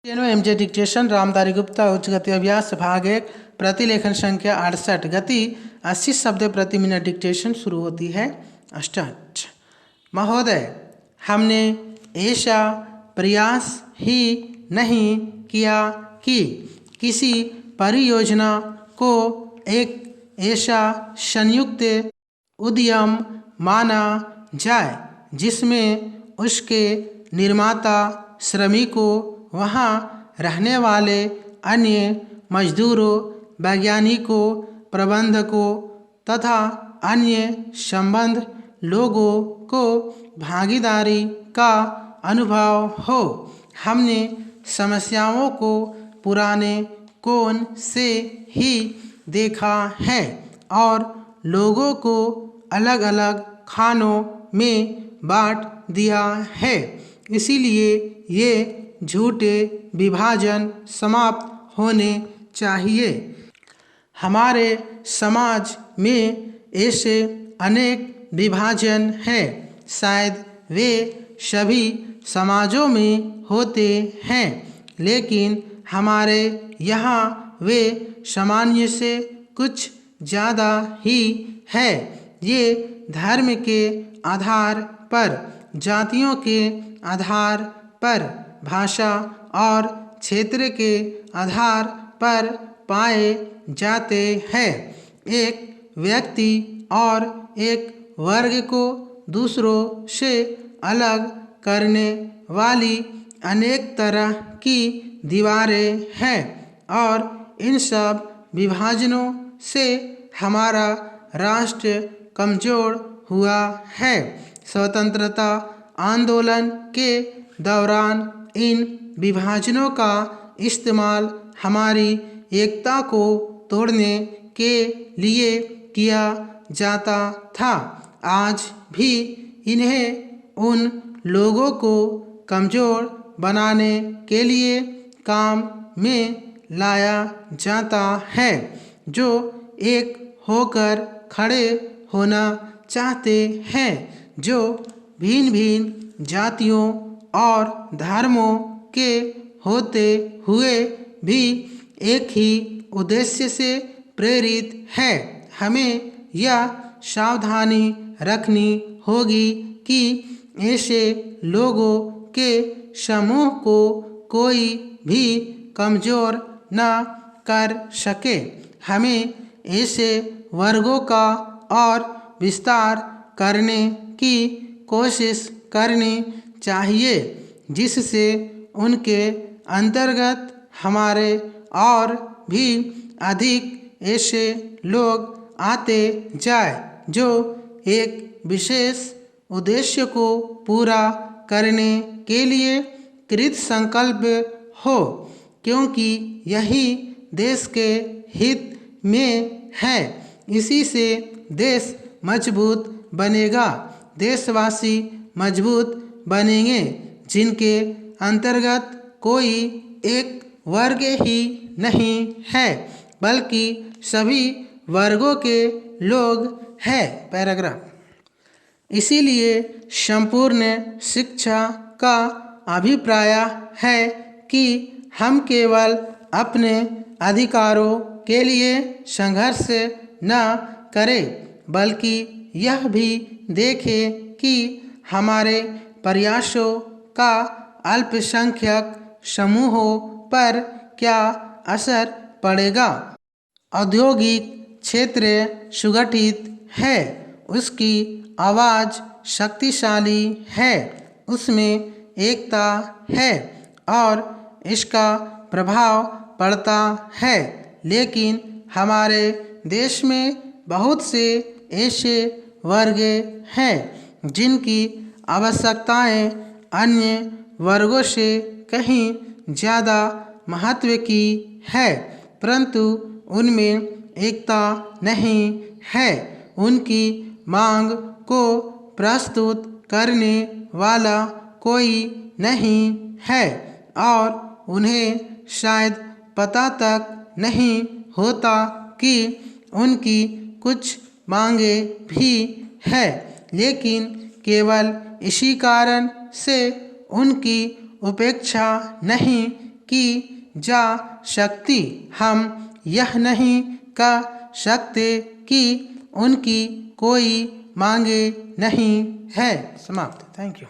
MJ dictation Ramdhari Gupta उच्च गति अभ्यास भाग 1 प्रतिलेखन संख्या 68 गति 80 शब्द प्रति मिनट डिक्टेशन शुरू होती है। स्टार्ट। महोदय, हमने ऐसा प्रयास ही नहीं किया कि किसी परियोजना को एक ऐसा संयुक्त उद्यम माना जाए जिसमें उसके निर्माता, श्रमिकों, वहाँ रहने वाले अन्य मजदूरों, वैज्ञानिकों, प्रबंधकों तथा अन्य संबद्ध लोगों को भागीदारी का अनुभव हो। हमने समस्याओं को पुराने कोण से ही देखा है और लोगों को अलग अलग खानों में बांट दिया है। इसीलिए ये झूठे विभाजन समाप्त होने चाहिए। हमारे समाज में ऐसे अनेक विभाजन हैं। शायद वे सभी समाजों में होते हैं, लेकिन हमारे यहाँ वे सामान्य से कुछ ज़्यादा ही है। ये धर्म के आधार पर, जातियों के आधार पर, भाषा और क्षेत्र के आधार पर पाए जाते हैं। एक व्यक्ति और एक वर्ग को दूसरों से अलग करने वाली अनेक तरह की दीवारें हैं और इन सब विभाजनों से हमारा राष्ट्र कमज़ोर हुआ है। स्वतंत्रता आंदोलन के दौरान इन विभाजनों का इस्तेमाल हमारी एकता को तोड़ने के लिए किया जाता था। आज भी इन्हें उन लोगों को कमज़ोर बनाने के लिए काम में लाया जाता है जो एक होकर खड़े होना चाहते हैं, जो भिन्न भिन्न जातियों और धर्मों के होते हुए भी एक ही उद्देश्य से प्रेरित है। हमें यह सावधानी रखनी होगी कि ऐसे लोगों के समूह को कोई भी कमज़ोर न कर सके। हमें ऐसे वर्गों का और विस्तार करने की कोशिश करनी चाहिए जिससे उनके अंतर्गत हमारे और भी अधिक ऐसे लोग आते जाए जो एक विशेष उद्देश्य को पूरा करने के लिए कृत संकल्प हो, क्योंकि यही देश के हित में है। इसी से देश मजबूत बनेगा। देशवासी मजबूत बनेंगे जिनके अंतर्गत कोई एक वर्ग ही नहीं है, बल्कि सभी वर्गों के लोग हैं। पैराग्राफ। इसीलिए संपूर्ण शिक्षा का अभिप्राय है कि हम केवल अपने अधिकारों के लिए संघर्ष न करें, बल्कि यह भी देखें कि हमारे प्रयासों का अल्पसंख्यक समूहों पर क्या असर पड़ेगा। औद्योगिक क्षेत्र सुगठित है, उसकी आवाज़ शक्तिशाली है, उसमें एकता है और इसका प्रभाव पड़ता है। लेकिन हमारे देश में बहुत से ऐसे वर्ग हैं जिनकी आवश्यकताएं अन्य वर्गों से कहीं ज़्यादा महत्व की है, परंतु उनमें एकता नहीं है। उनकी मांग को प्रस्तुत करने वाला कोई नहीं है और उन्हें शायद पता तक नहीं होता कि उनकी कुछ मांगे भी है, लेकिन केवल इसी कारण से उनकी उपेक्षा नहीं की जा सकती। हम यह नहीं कह सकते कि उनकी कोई मांगे नहीं है। समाप्त। Thank you.